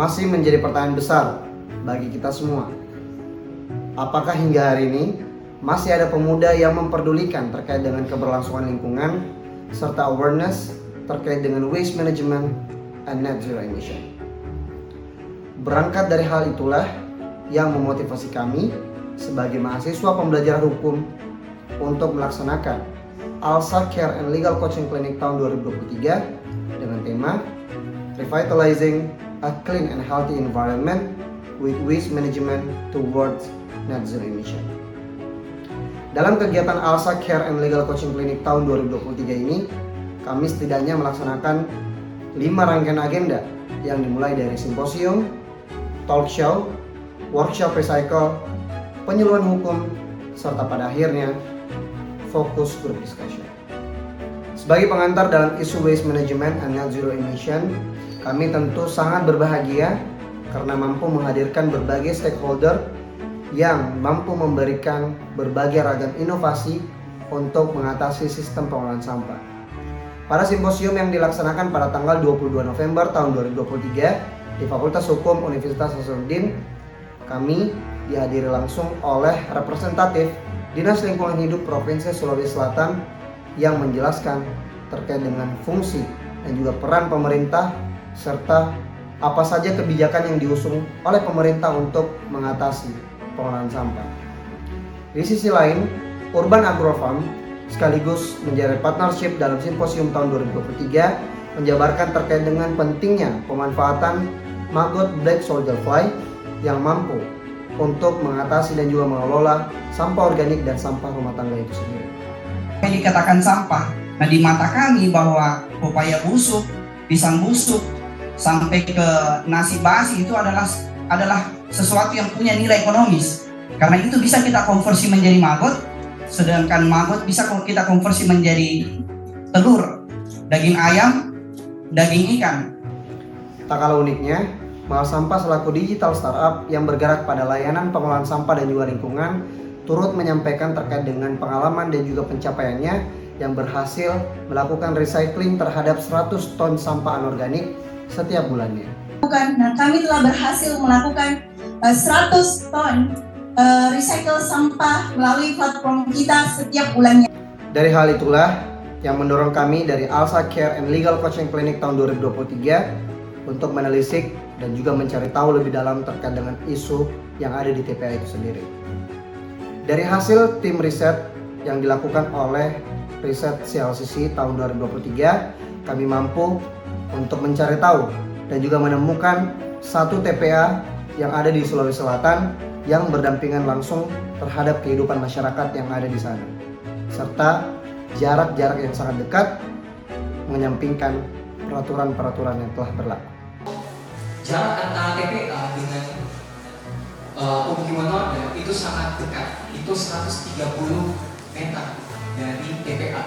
masih menjadi pertanyaan besar bagi kita semua. Apakah hingga hari ini masih ada pemuda yang memperdulikan terkait dengan keberlangsungan lingkungan serta awareness terkait dengan waste management and net zero emission? Berangkat dari hal itulah yang memotivasi kami sebagai mahasiswa pembelajaran hukum untuk melaksanakan ALSA Care and Legal Coaching Clinic tahun 2023 dengan tema Revitalizing a Clean and Healthy Environment with Waste Management Towards Net Zero Emission. Dalam kegiatan ALSA Care and Legal Coaching Clinic tahun 2023 ini, kami setidaknya melaksanakan 5 rangkaian agenda yang dimulai dari simposium, talk show, workshop recycle, penyuluhan hukum, serta pada akhirnya fokus group discussion. Sebagai pengantar dalam isu waste management and net zero emission, kami tentu sangat berbahagia karena mampu menghadirkan berbagai stakeholder yang mampu memberikan berbagai ragam inovasi untuk mengatasi sistem pengolahan sampah. Pada simposium yang dilaksanakan pada tanggal 22 November tahun 2023 di Fakultas Hukum Universitas Hasanuddin, kami dihadiri langsung oleh representatif Dinas Lingkungan Hidup Provinsi Sulawesi Selatan yang menjelaskan terkait dengan fungsi dan juga peran pemerintah serta apa saja kebijakan yang diusung oleh pemerintah untuk mengatasi pengolahan sampah. Di sisi lain, Urban Agrofarm sekaligus menjadi partnership dalam simposium tahun 2023 menjabarkan terkait dengan pentingnya pemanfaatan maggot black soldier fly yang mampu untuk mengatasi dan juga mengelola sampah organik dan sampah rumah tangga itu sendiri. Yang dikatakan sampah, nah di mata kami bahwa pepaya busuk, pisang busuk, sampai ke nasi basi itu adalah sesuatu yang punya nilai ekonomis. Karena itu bisa kita konversi menjadi maggot, sedangkan maggot bisa kita konversi menjadi telur, daging ayam, daging ikan. Tak kalah uniknya, Mahal Sampah selaku digital startup yang bergerak pada layanan pengolahan sampah dan juga lingkungan turut menyampaikan terkait dengan pengalaman dan juga pencapaiannya yang berhasil melakukan recycling terhadap 100 ton sampah anorganik setiap bulannya. Nah, kami telah berhasil melakukan 100 ton recycle sampah melalui platform kita setiap bulannya. Dari hal itulah yang mendorong kami dari ALSA Care and Legal Coaching Clinic tahun 2023 untuk menelisik dan juga mencari tahu lebih dalam terkait dengan isu yang ada di TPA itu sendiri. Dari hasil tim riset yang dilakukan oleh riset CLCC tahun 2023, kami mampu untuk mencari tahu dan juga menemukan satu TPA yang ada di Sulawesi Selatan yang berdampingan langsung terhadap kehidupan masyarakat yang ada di sana, serta jarak-jarak yang sangat dekat menyampingkan peraturan-peraturan yang telah berlaku. Jarak antara TPA dengan pemukiman warga itu sangat dekat, itu 130 meter dari TPA.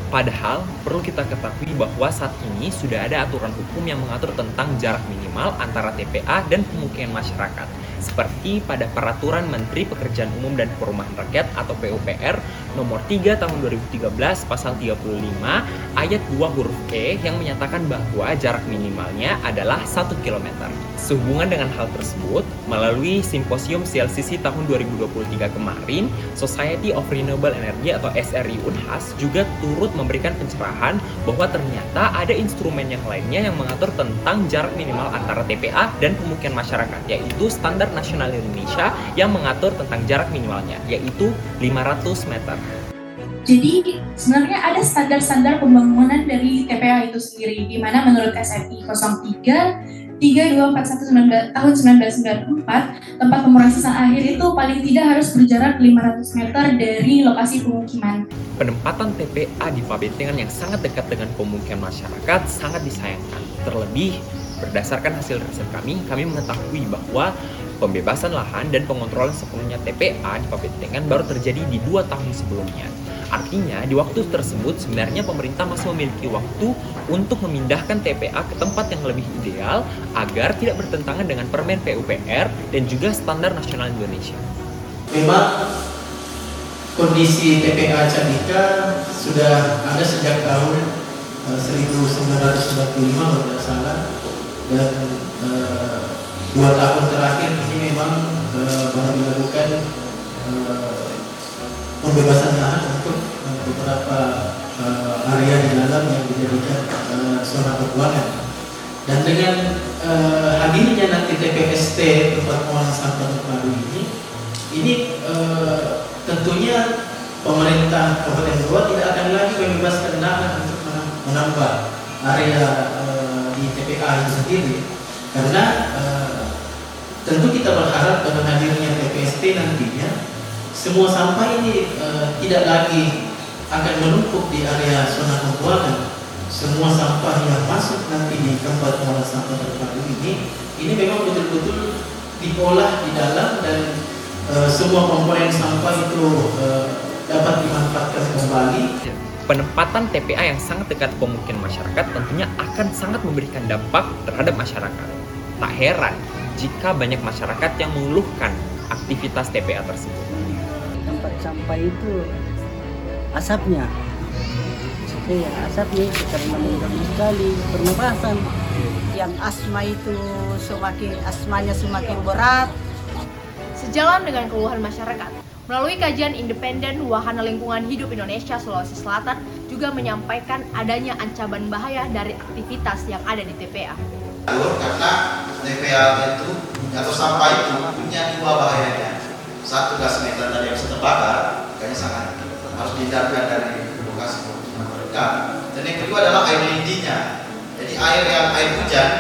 Padahal perlu kita ketahui bahwa saat ini sudah ada aturan hukum yang mengatur tentang jarak minimal antara TPA dan pemukiman masyarakat, seperti pada Peraturan Menteri Pekerjaan Umum dan Perumahan Rakyat atau PUPR nomor 3 tahun 2013 pasal 35 ayat 2 huruf E yang menyatakan bahwa jarak minimalnya adalah 1 km. Sehubungan dengan hal tersebut, melalui simposium CLCC tahun 2023 kemarin, Society of Renewable Energy atau SRI Unhas juga turut memberikan pencerahan bahwa ternyata ada instrumen yang lainnya yang mengatur tentang jarak minimal antara TPA dan pemukiman masyarakat, yaitu Standar Nasional Indonesia yang mengatur tentang jarak minimalnya, yaitu 500 meter. Jadi sebenarnya ada standar-standar pembangunan dari TPA itu sendiri, di mana menurut SFI 03-3241 tahun 1994, tempat pemrosesan akhir itu paling tidak harus berjarak 500 meter dari lokasi pemukiman. Penempatan TPA di Pabetengan yang sangat dekat dengan pemukiman masyarakat sangat disayangkan. Terlebih, berdasarkan hasil riset kami mengetahui bahwa pembebasan lahan dan pengontrolan sepenuhnya TPA di Pabetengan baru terjadi di 2 tahun sebelumnya. Artinya, di waktu tersebut sebenarnya pemerintah masih memiliki waktu untuk memindahkan TPA ke tempat yang lebih ideal agar tidak bertentangan dengan Permen PUPR dan juga Standar Nasional Indonesia. Memang kondisi TPA Candika sudah ada sejak tahun 1995 kalau tidak salah, dan 2 tahun terakhir ini memang baru dilakukan pembebasan lahan untuk beberapa area di dalam yang dijadikan zona pembuangan. Dan dengan hadirnya nanti TPST tempat pembuangan sampah terpadu ini tentunya pemerintah Kabupaten Goa tidak akan lagi membebaskan lahan untuk menambah area di TPA itu sendiri, karena tentu kita berharap dengan hadirnya TPST nantinya semua sampah ini tidak lagi akan menumpuk di area zona pembuangan. Semua sampah yang masuk nanti di tempat pembuangan sampah terpadu ini memang betul-betul diolah di dalam, dan semua komponen sampah itu dapat dimanfaatkan kembali. Penempatan TPA yang sangat dekat pemukiman masyarakat tentunya akan sangat memberikan dampak terhadap masyarakat. Tak heran jika banyak masyarakat yang mengeluhkan aktivitas TPA tersebut. Tempat sampah itu asapnya, asapnya karena mengganggu sekali pernapasan. Yang asma itu asmanya semakin berat. Sejalan dengan keluhan masyarakat, melalui kajian independen Wahana Lingkungan Hidup Indonesia Sulawesi Selatan juga menyampaikan adanya ancaman bahaya dari aktivitas yang ada di TPA. Karena TPA itu atau sampah itu punya 2 bahayanya. Satu, gas metan tadi yang bisa terbakar, makanya sangat harus dihindarkan dari lokasi mereka. Dan yang kedua adalah air lindinya. Jadi air hujan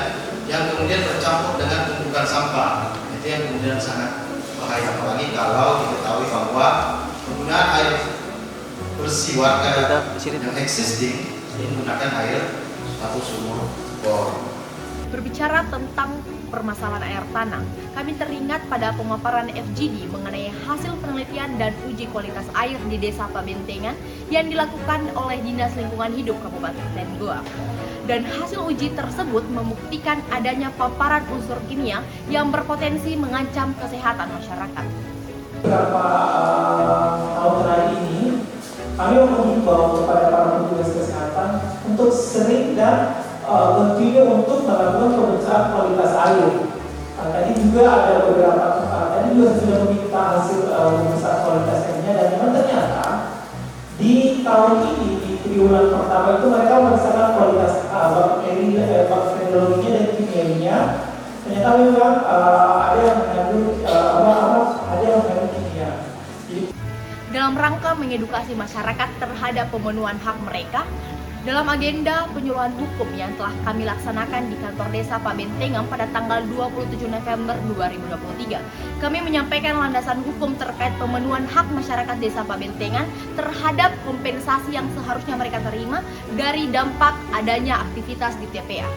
yang kemudian bercampur dengan tumpukan sampah, itu yang kemudian sangat bahaya, apalagi kalau diketahui bahwa penggunaan air bersih warga yang existing menggunakan air atau sumur bor. Berbicara tentang permasalahan air tanah, kami teringat pada pemaparan FGD mengenai hasil penelitian dan uji kualitas air di Desa Pabentengan yang dilakukan oleh Dinas Lingkungan Hidup Kabupaten Goa. Dan hasil uji tersebut membuktikan adanya paparan unsur kimia yang berpotensi mengancam kesehatan masyarakat. Beberapa tahun terakhir ini, kami mengimbau kepada para petugas kesehatan untuk sering dan continue untuk melakukan pemeriksaan kualitas air. Tadi juga ada beberapa tadi juga sudah meminta hasil pemeriksaan kualitas airnya, dan memang ternyata di tahun ini di triwulan pertama itu mereka memeriksakan kualitas bakteriologinya dan kimianya. Ternyata memang ada yang mengandung kimia. Dalam rangka mengedukasi masyarakat terhadap pemenuhan hak mereka, dalam agenda penyuluhan hukum yang telah kami laksanakan di kantor Desa Pabentengan pada tanggal 27 November 2023, kami menyampaikan landasan hukum terkait pemenuhan hak masyarakat Desa Pabentengan terhadap kompensasi yang seharusnya mereka terima dari dampak adanya aktivitas di TPA.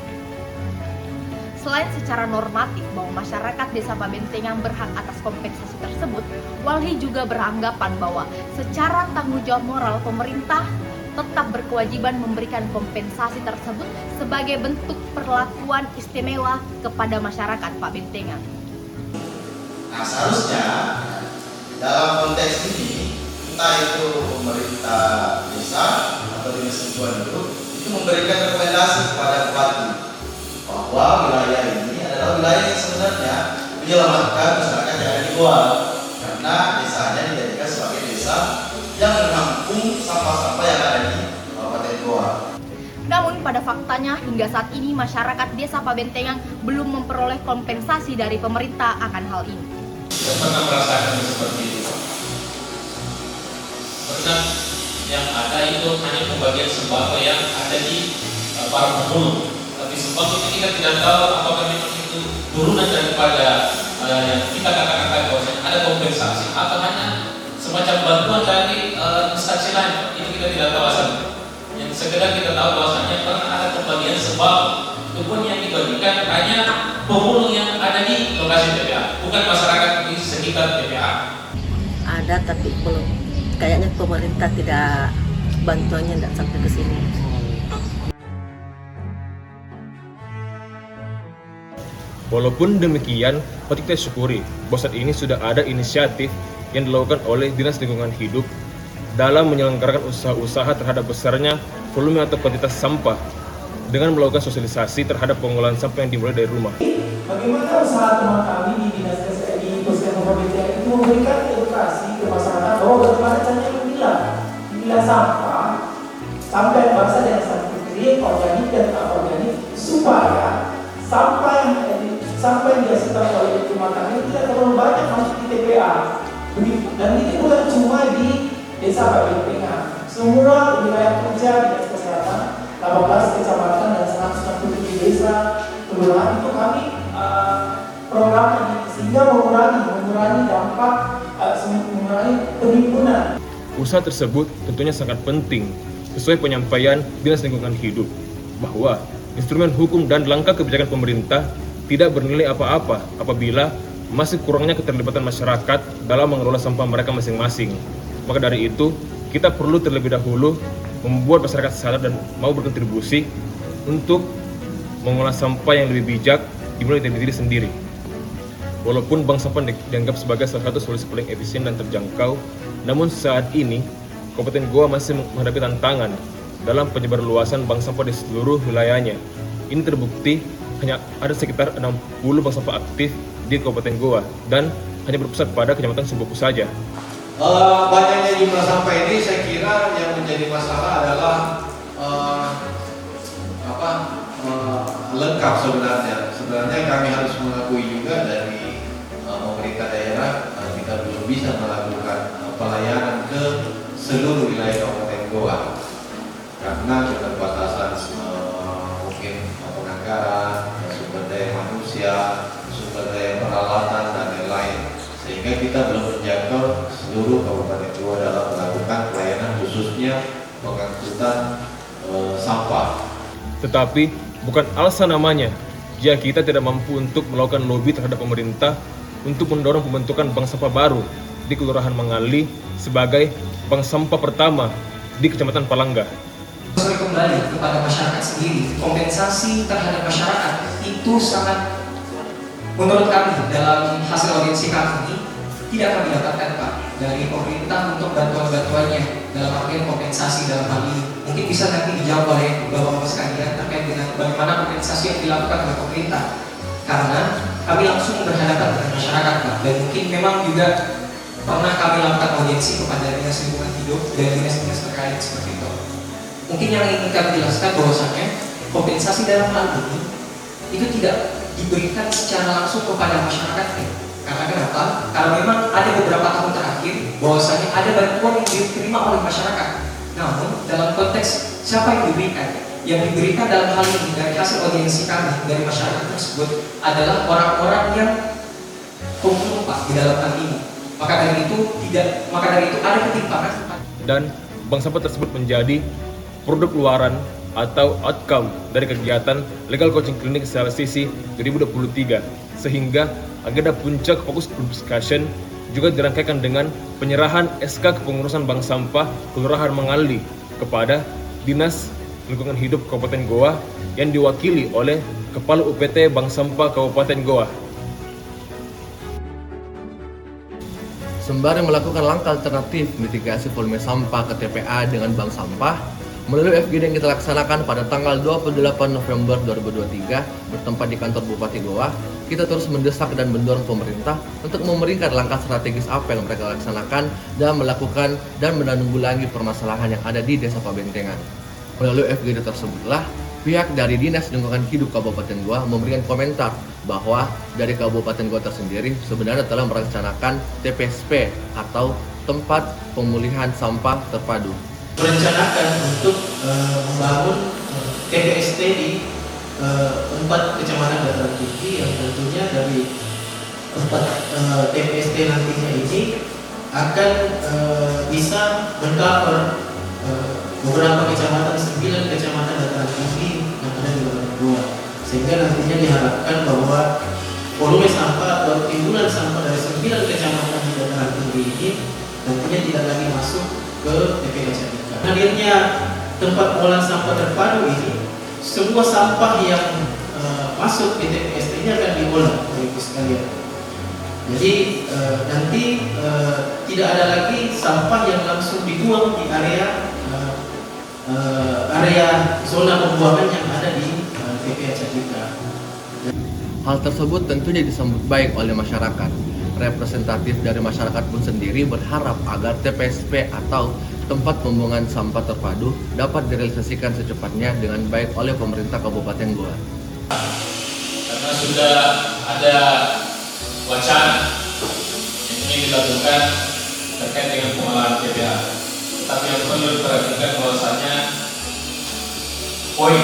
Selain secara normatif bahwa masyarakat Desa Pabentengan berhak atas kompensasi tersebut, Walhi juga beranggapan bahwa secara tanggung jawab moral pemerintah tetap berkewajiban memberikan kompensasi tersebut sebagai bentuk perlakuan istimewa kepada masyarakat Pabentengan. Nah, seharusnya dalam konteks ini, entah itu pemerintah desa atau dinas lingkungan hidup itu memberikan rekomendasi kepada bupati bahwa wilayah ini adalah wilayah yang sebenarnya menyelamatkan masyarakat yang ada di Goa, karena desanya dijadikan sebagai desa yang menampung sampah-sampah yang ada di Kabupaten Goa. Namun pada faktanya hingga saat ini masyarakat Desa Pabentengan belum memperoleh kompensasi dari pemerintah akan hal ini. Saya pernah merasakan seperti itu. Pernah yang ada itu hanya pembagian sembako yang ada di para pemulung. Tapi sembako itu kita tidak tahu apakah memang itu turunan daripada yang kita katakan bahwa ada kompensasi atau hanya semacam bantuan dari instansi lain. Itu kita tidak tahu asalnya. Yang sekedar kita tahu bahwasanya pernah ada pembagian sembako, itu pun yang dibagikan hanya pemulung yang ada di lokasi TPA, bukan masyarakat di sekitar TPA. Ada tapi belum. Kayaknya pemerintah tidak, bantuannya tidak sampai ke sini. Walaupun demikian, patut kita syukuri bahwa saat ini sudah ada inisiatif yang dilakukan oleh Dinas Lingkungan Hidup dalam menyelenggarakan usaha-usaha terhadap besarnya volume atau kuantitas sampah dengan melakukan sosialisasi terhadap pengolahan sampah yang dimulai dari rumah. Bagaimana usaha teman kami di Dinas Kesehatan di Puskesmas Pabentian itu memberikan edukasi ke masyarakat bahwa bagaimana caranya memilah sampah sampai bangsa yang sangat organik dan tak organik, supaya sampah yang dihasilkan oleh rumah tangga ini tidak terlalu banyak masuk di TPA. Dan ini bukan cuma di Desa Pabentengan, semua wilayah kerja Dinas Kesehatan 18 kecamatan dan 167 desa kelurahan itu kami programnya sehingga mengurangi dampak, mengurangi penimbunan. Usaha tersebut tentunya sangat penting sesuai penyampaian Dinas Lingkungan Hidup bahwa instrumen hukum dan langkah kebijakan pemerintah tidak bernilai apa-apa apabila masih kurangnya keterlibatan masyarakat dalam mengelola sampah mereka masing-masing. Maka dari itu, kita perlu terlebih dahulu membuat masyarakat sadar dan mau berkontribusi untuk mengolah sampah yang lebih bijak dimulai dari diri sendiri. Walaupun bank sampah dianggap sebagai salah satu solusi paling efisien dan terjangkau, namun saat ini Kabupaten Goa masih menghadapi tantangan dalam penyebaran luasan bank sampah di seluruh wilayahnya. Ini terbukti hanya ada sekitar 60 bank sampah aktif di Kabupaten Goa dan hanya berpusat pada Kecamatan Sumbawa saja. Banyaknya jumlah sampah ini saya kira yang menjadi masalah adalah lengkap sebenarnya. Sebenarnya kami harus mengakui juga dari pemerintah daerah kita belum bisa melakukan pelayanan ke seluruh wilayah Kabupaten Goa karena keterbatasan mungkin penganggaran, sumber daya manusia, sumber daya peralatan dan lain-lain, sehingga kita belum menjangkau seluruh Kabupaten Goa dalam melakukan pelayanan khususnya pengangkutan sampah. Tetapi bukan alasan namanya jika kita tidak mampu untuk melakukan lobby terhadap pemerintah untuk mendorong pembentukan bank sampah baru di Kelurahan Mangali sebagai bank sampah pertama di Kecamatan Palangga. Kembali kepada masyarakat sendiri, kompensasi terhadap masyarakat itu sangat, menurut kami dalam hasil audiensi kami tidak kami dapatkan Pak dari pemerintah untuk bantuan-bantuannya dalam artian kompensasi dalam hal ini. Mungkin bisa nanti dijawab oleh Bapak-Bapak sekalian terkait dengan bagaimana kompensasi yang dilakukan oleh pemerintah, karena kami langsung berhadapan dengan masyarakat Pak, dan mungkin memang juga pernah kami lakukan audiensi kepada Dinas Lingkungan Hidup dan dinas-dinas terkait seperti itu. Mungkin yang ingin kami jelaskan bahwasanya kompensasi dalam hal ini itu tidak diberikan secara langsung kepada masyarakat ya. Karena kenapa? Karena memang ada beberapa tahun terakhir bahwasanya ada bantuan yang diterima oleh masyarakat. Namun dalam konteks siapa yang diberikan? Yang diberikan dalam hal ini dari hasil audiensi kami dari masyarakat tersebut adalah orang-orang yang pemulung Pak di dalam hal ini. Maka dari itu ada ketimpangan. Dan bank sampah tersebut menjadi produk luaran atau outcome dari kegiatan Legal Coaching Clinic CLCC 2023, sehingga agenda puncak fokus group discussion juga dirangkaikan dengan penyerahan SK kepengurusan bank sampah Kelurahan Mangali kepada Dinas Lingkungan Hidup Kabupaten Goa yang diwakili oleh Kepala UPT Bank Sampah Kabupaten Goa. Sembari melakukan langkah alternatif mitigasi volume sampah ke TPA dengan bank sampah, melalui FGD yang kita laksanakan pada tanggal 28 November 2023 bertempat di kantor Bupati Goa, kita terus mendesak dan mendorong pemerintah untuk memberikan langkah strategis apa yang mereka laksanakan dan melakukan dan menanggulangi permasalahan yang ada di Desa Pabentengan. Melalui FGD tersebutlah, pihak dari Dinas Lingkungan Hidup Kabupaten Goa memberikan komentar bahwa dari Kabupaten Goa tersendiri sebenarnya telah merencanakan TPSP atau Tempat Pemulihan Sampah Terpadu. Merencanakan untuk membangun TPST di 4 kecamatan dataran tinggi yang tentunya dari 4 TPST nantinya ini akan bisa mengcover beberapa kecamatan, 9 kecamatan dataran tinggi yang ada di Kabupaten Goa, sehingga nantinya diharapkan bahwa volume sampah atau timbulan sampah dari 9 kecamatan di dataran tinggi ini nantinya tidak lagi masuk ke TPA Jakarta. Hadirnya tempat pengolahan sampah terpadu ini, semua sampah yang masuk di TPST ini akan diolah oleh sekalian. Jadi nanti tidak ada lagi sampah yang langsung dibuang di area zona pembuangan yang ada di TPA Cajika. Hal tersebut tentunya disambut baik oleh masyarakat. Representatif dari masyarakat pun sendiri berharap agar TPSP atau tempat pembuangan sampah terpadu dapat direalisasikan secepatnya dengan baik oleh pemerintah Kabupaten Goa. Karena sudah ada wacana yang ingin dilakukan terkait dengan pengolahan TPA. Tetapi yang perlu diperhatikan bahwasanya poin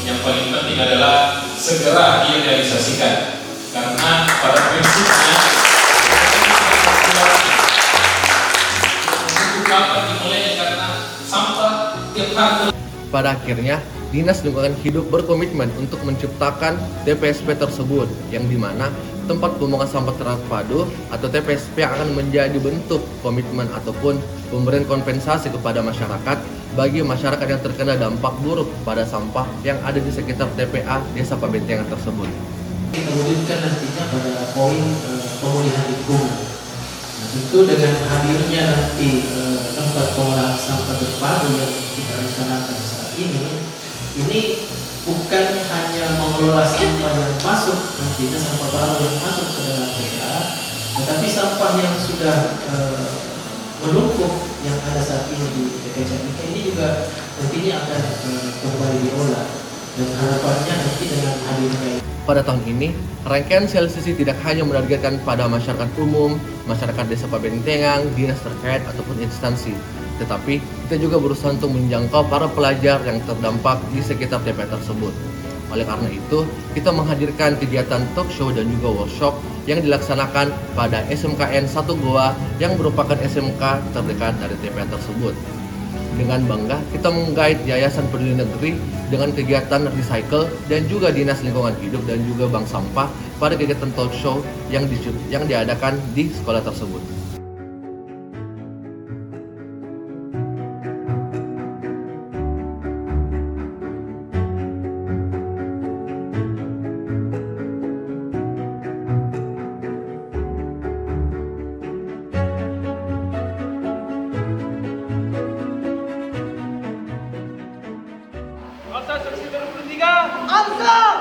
yang paling penting adalah segera direalisasikan. Karena pada prinsipnya kapan dimulai karena sampah tiap hari. Pada akhirnya, Dinas Lingkungan Hidup berkomitmen untuk menciptakan TPSP tersebut, yang dimana tempat pembuangan sampah terpadu atau TPSP akan menjadi bentuk komitmen ataupun pemberian kompensasi kepada masyarakat bagi masyarakat yang terkena dampak buruk pada sampah yang ada di sekitar TPA Desa Pabentengan tersebut. Kita wujudkan nantinya pada poin pemulihan lingkungan. Nah, tentu dengan hadirnya nanti tempat pengolahan sampah terpadu yang kita rencanakan saat ini bukan hanya mengelola sampah yang masuk nantinya, sampah baru yang masuk ke dalam TPA, tetapi sampah yang sudah menumpuk yang ada saat ini di TPA Cajika ini juga nantinya akan kembali diolah, dan harapannya nanti dengan hadirnya. Pada tahun ini, rangkaian sosialisasi tidak hanya menargetkan pada masyarakat umum, masyarakat Desa Pabentengan, dinas terkait ataupun instansi, tetapi kita juga berusaha untuk menjangkau para pelajar yang terdampak di sekitar TPA tersebut. Oleh karena itu, kita menghadirkan kegiatan talk show dan juga workshop yang dilaksanakan pada SMKN 1 Goa yang merupakan SMK terdekat dari TPA tersebut. Dengan bangga, kita menggait Yayasan Peduli Negeri dengan kegiatan recycle dan juga Dinas Lingkungan Hidup dan juga Bank Sampah pada kegiatan talk show yang diadakan di sekolah tersebut. Angsa